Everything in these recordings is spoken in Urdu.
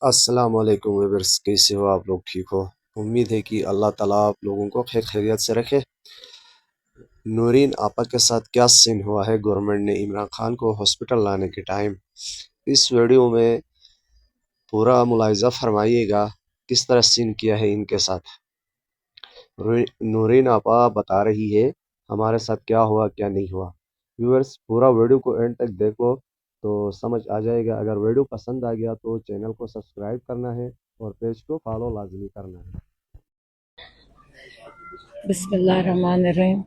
السلام علیکم ویورس، کیسے ہو آپ لوگ؟ ٹھیک ہو؟ امید ہے کہ اللہ تعالیٰ آپ لوگوں کو خیر خیریت سے رکھے۔ نورین آپا کے ساتھ کیا سین ہوا ہے گورنمنٹ نے عمران خان کو ہاسپٹل لانے کے ٹائم، اس ویڈیو میں پورا ملاحظہ فرمائیے گا کس طرح سین کیا ہے ان کے ساتھ۔ نورین آپا بتا رہی ہے ہمارے ساتھ کیا ہوا کیا نہیں ہوا۔ ویورس پورا ویڈیو کو اینڈ تک دیکھو تو سمجھ آ جائے گا۔ اگر ویڈیو پسند آ گیا تو چینل کو سبسکرائب کرنا ہے اور پیج کو فالو لازمی کرنا ہے۔ بسم اللہ الرحمن الرحیم۔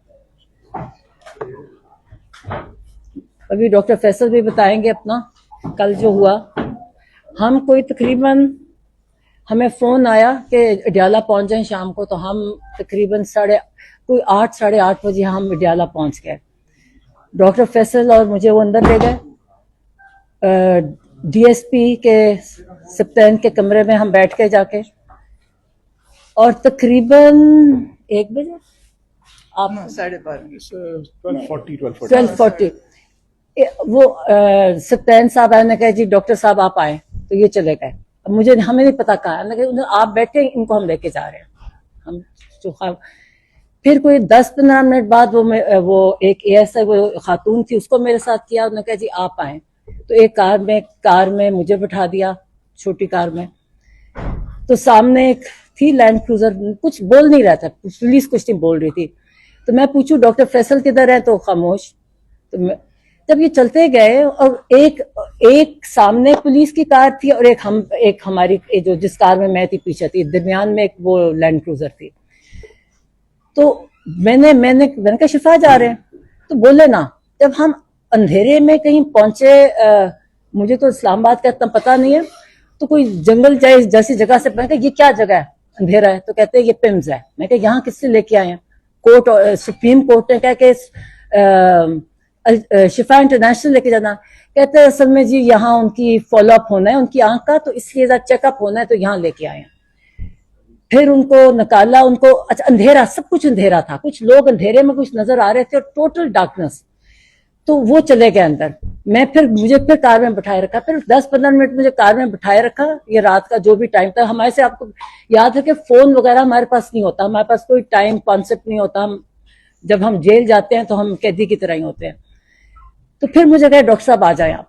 ابھی ڈاکٹر فیصل بھی بتائیں گے اپنا کل جو ہوا۔ ہم کوئی تقریباً ہمیں فون آیا کہ اڈیالہ پہنچ جائیں شام کو، تو ہم تقریباً 8 ساڑھے 8 بجے ہم اڈیالہ پہنچ گئے۔ ڈاکٹر فیصل اور مجھے وہ اندر لے گئے ڈی ایس پی کے سپتین کے کمرے میں، ہم بیٹھ کے جا کے، اور تقریباً 1 بجے آپ 12:40 وہ سپتین صاحب آئے، نے کہا جی ڈاکٹر صاحب آپ آئے، تو یہ چلے گئے۔ اب ہمیں نہیں پتا کہا، آپ بیٹھے ان کو ہم لے کے جا رہے ہیں۔ ہم پھر کوئی 10-15 منٹ بعد وہ ایک اے ایس آئی وہ خاتون تھی، اس کو میرے ساتھ کیا، انہوں نے کہا جی آپ آئیں، تو ایک کار میں مجھے بٹھا دیا، چھوٹی کار میں۔ تو سامنے ایک تھی لینڈ کروزر، کچھ بول نہیں رہا تھا، پولیس کچھ نہیں بول رہی تھی، تو میں پوچھوں ڈاکٹر فیصل کدھر ہے، تو خاموش۔ تو جب یہ چلتے گئے، اور ایک سامنے پولیس کی کار تھی، اور ایک ہماری جو جس کار میں تھی پیچھے تھی، درمیان میں ایک وہ لینڈ کروزر تھی۔ تو میں نے کہا شفا جا رہے ہیں، تو بولے نا۔ جب ہم اندھیرے میں کہیں پہنچے، مجھے تو اسلام آباد کا اتنا پتہ نہیں ہے، تو کوئی جنگل جیسی جگہ سے، میں کہا یہ کیا جگہ ہے، اندھیرا ہے، تو کہتے ہیں یہ پمز ہے۔ میں کہا یہاں کس سے لے کے آئے ہیں؟ کورٹ، سپریم کورٹ نے کہا کہ شفا انٹرنیشنل لے کے جانا۔ کہتے ہیں اصل میں جی یہاں ان کی فالو اپ ہونا ہے ان کی آنکھ کا، تو اس لیے چیک اپ ہونا ہے، تو یہاں لے کے آئے ہیں۔ پھر ان کو نکالا، ان کو اچھا اندھیرا، سب کچھ اندھیرا تھا، کچھ لوگ اندھیرے میں کچھ نظر آ رہے تھے، اور ٹوٹل ڈارکنس۔ تو وہ چلے گئے اندر، مجھے پھر کار میں بٹھائے رکھا، پھر 10-15 منٹ مجھے کار میں بٹھائے رکھا۔ یہ رات کا جو بھی ٹائم تھا، ہمارے سے آپ کو یاد ہے کہ فون وغیرہ ہمارے پاس نہیں ہوتا، ہمارے پاس کوئی ٹائم کانسیپٹ نہیں ہوتا، جب ہم جیل جاتے ہیں تو ہم قیدی کی طرح ہی ہوتے ہیں۔ تو پھر مجھے کہا ڈاکٹر صاحب آ جائیں آپ۔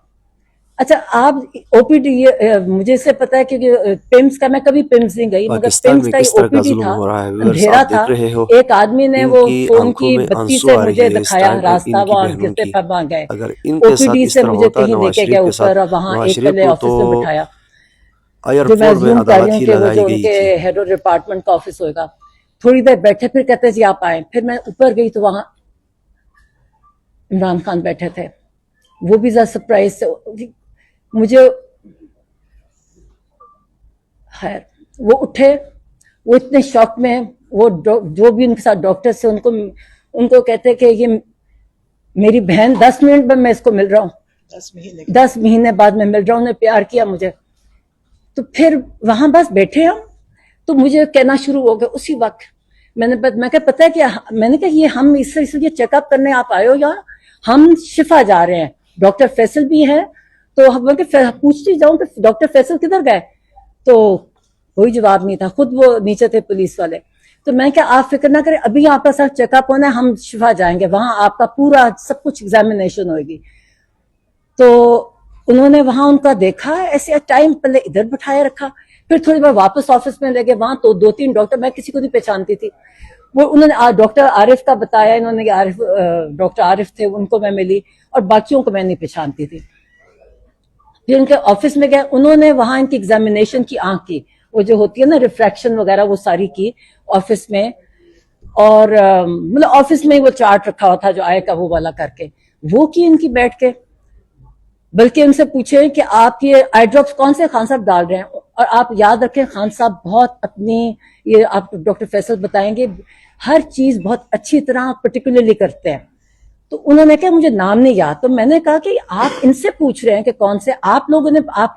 اچھا آپ او پی ڈی، مجھے اس سے پتا ہے کیونکہ پمس کا میں کبھی پمس نہیں گئی، مگر پاکستان پمس میں کا کس یہ او طرح پی کا ڈی ظلم تھا، ہو رہا ہے ویورس اندھیرا آپ تھا۔ دیکھ رہے ہو۔ ایک آدمی نے ان وہ کی فون آنکھوں کی میں بتی آنسو سے آ مجھے رہی ہے اس دکھایا ٹائم، اور راستہ، ان کی وہاں بہنوں گرتے کی۔ پھر وہاں گئے۔ اگر ان او کے پی ساتھ ڈی اس سے طرح مجھے ہوتا کہیں لے نواز کے شریف گیا کے ساتھ، اوپر، اور وہاں نواز ایک شریف پہلے کو تو آفس میں بٹھایا، جو میں ایئرپورٹ میں زوم کر رہی عدالت ہوں ہی کہ وہ لگائی جو ان گئی کے تھی۔ ہیڈ آف ڈپارٹمنٹ کا آفس ہوئے گا۔ تھوڑی دیر بیٹھے، پھر کہتے جی آپ آئیں، پھر میں اوپر گئی تو وہاں عمران خان بیٹھے تھے۔ وہ بھی ذرا سرپرائز سے مجھے، خیر وہ اٹھے، وہ اتنے شوق میں، وہ جو بھی ان کے ساتھ ڈاکٹر سے ان کو کہتے کہ یہ میری بہن، 10 منٹ میں اس کو مل رہا ہوں، 10 مہینے بعد میں مل رہا ہوں، نے پیار کیا مجھے۔ تو پھر وہاں بس بیٹھے ہم، تو مجھے کہنا شروع ہو گیا اسی وقت۔ میں کہ پتہ ہے کہ میں نے کہا یہ ہم اس لیے چیک اپ کرنے آپ آئے ہو، یا ہم شفا جا رہے ہیں، ڈاکٹر فیصل بھی ہے، تو پوچھتی جاؤں کہ ڈاکٹر فیصل کدھر گئے، تو کوئی جواب نہیں تھا، خود وہ نیچے تھے پولیس والے۔ تو میں کہ آپ فکر نہ کریں، ابھی آپ کا صرف چیک اپ ہونا ہے، ہم شفا جائیں گے، وہاں آپ کا پورا سب کچھ ایگزامینیشن ہوئے گی۔ تو انہوں نے وہاں ان کا دیکھا، ایسے ٹائم پہلے ادھر بٹھائے رکھا، پھر تھوڑی بار واپس آفس میں لے گئے، وہاں تو 2-3 ڈاکٹر، میں کسی کو نہیں پہچانتی تھی، وہ انہوں نے ڈاکٹر عارف کا بتایا، انہوں نے ڈاکٹر عارف تھے، ان کو میں ملی، اور باقیوں کو میں نہیں پہچانتی تھی۔ پھر ان کے آفس میں گئے، انہوں نے وہاں ان کی ایگزامینیشن کی، آنکھ کی، وہ جو ہوتی ہے نا ریفریکشن وغیرہ، وہ ساری کی آفس میں، اور مطلب آفس میں وہ چارٹ رکھا ہوا تھا جو آئے کا وہ والا کر کے، وہ کی ان کی بیٹھ کے۔ بلکہ ان سے پوچھے کہ آپ یہ آئی ڈراپس کون سے خان صاحب ڈال رہے ہیں، اور آپ یاد رکھیں خان صاحب بہت اپنی، یہ آپ ڈاکٹر فیصل بتائیں گے، ہر چیز بہت اچھی طرح پرٹیکولرلی کرتے ہیں۔ تو انہوں نے کہا مجھے نام نہیں یاد، تو میں نے کہا کہ آپ ان سے پوچھ رہے ہیں کہ کون سے، آپ لوگوں نے آپ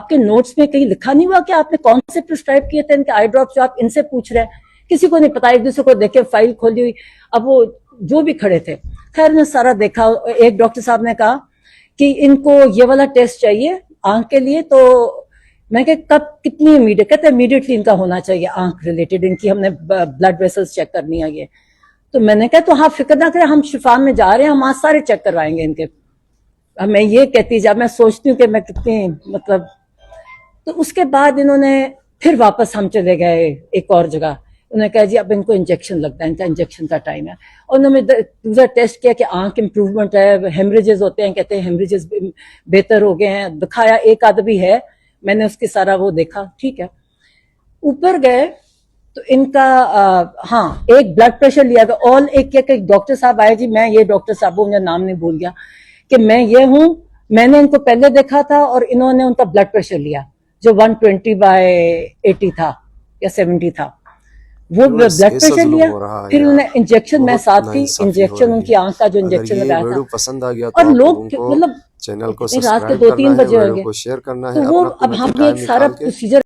کے نوٹس میں کہیں لکھا نہیں ہوا کہ آپ نے کون سے پرسکرائب کیے تھے ان کے آئی ڈراپس جو آپ ان سے پوچھ رہے ہیں؟ کسی کو نہیں پتا، ایک دوسرے کو دیکھے فائل کھولی ہوئی، اب وہ جو بھی کھڑے تھے، خیر نے سارا دیکھا۔ ایک ڈاکٹر صاحب نے کہا کہ ان کو یہ والا ٹیسٹ چاہیے آنکھ کے لیے، تو میں کہ کب کتنی امیڈیٹ, کہتے امیڈیٹلی ان کا ہونا چاہیے آنکھ ریلیٹڈ, ان کی ہم نے بلڈ ویسلز چیک کرنی ہے یہ. تو میں نے کہا تو ہاں فکر نہ کریں, ہم شفا میں جا رہے ہیں, ہم آج سارے چیک کروائیں گے ان کے. اب میں یہ کہتی جب میں سوچتی ہوں کہ میں کتنی مطلب. تو اس کے بعد انہوں نے پھر واپس ہم چلے گئے ایک اور جگہ, انہوں نے کہا جی اب ان کو انجیکشن لگتا ہے, ان کا انجیکشن کا ٹائم ہے. اور انہوں نے دوسرا ٹیسٹ کیا کہ آنکھ امپروومنٹ ہے, ہیمریجز ہوتے ہیں, کہتے ہیں ہیمریجز بہتر ہو گئے ہیں, دکھایا ایک آدھ بھی ہے, میں نے اس کی سارا وہ دیکھا, ٹھیک ہے. اوپر گئے تو ان کا ہاں ایک بلڈ پریشر لیا گیا. اور ایک ڈاکٹر صاحب آئے, جی میں یہ ڈاکٹر صاحب ہوں, مجھے نام نہیں بھول گیا, کہ میں یہ ہوں, میں نے ان کو پہلے دیکھا تھا اور انہوں نے ان کا بلڈ پریشر لیا جو 120/80 تھا یا 70 تھا, وہ ویورز بلڈ ایسا پریشر ظلم لیا. ہو رہا ہے پھر انہوں یار, نے انجیکشن, میں بہت ساتھ تھی, ناانصافی ہو انجیکشن ان رہی کی ہے. آنکھ کا جو اگر انجیکشن یہ لگایا تھا. ویڈیو پسند آ گیا اور تو آپ لوگ لوگوں کو مطلب چینل کو اتنی رات کے سبسکرائب 2-3 کرنا ہے, بجے ہو ویڈیو گئے. کو شیئر کرنا ہے, تو وہ اپنا اب قیمتی ہم یہ ٹائم ایک سارا نکال کے پروسیجر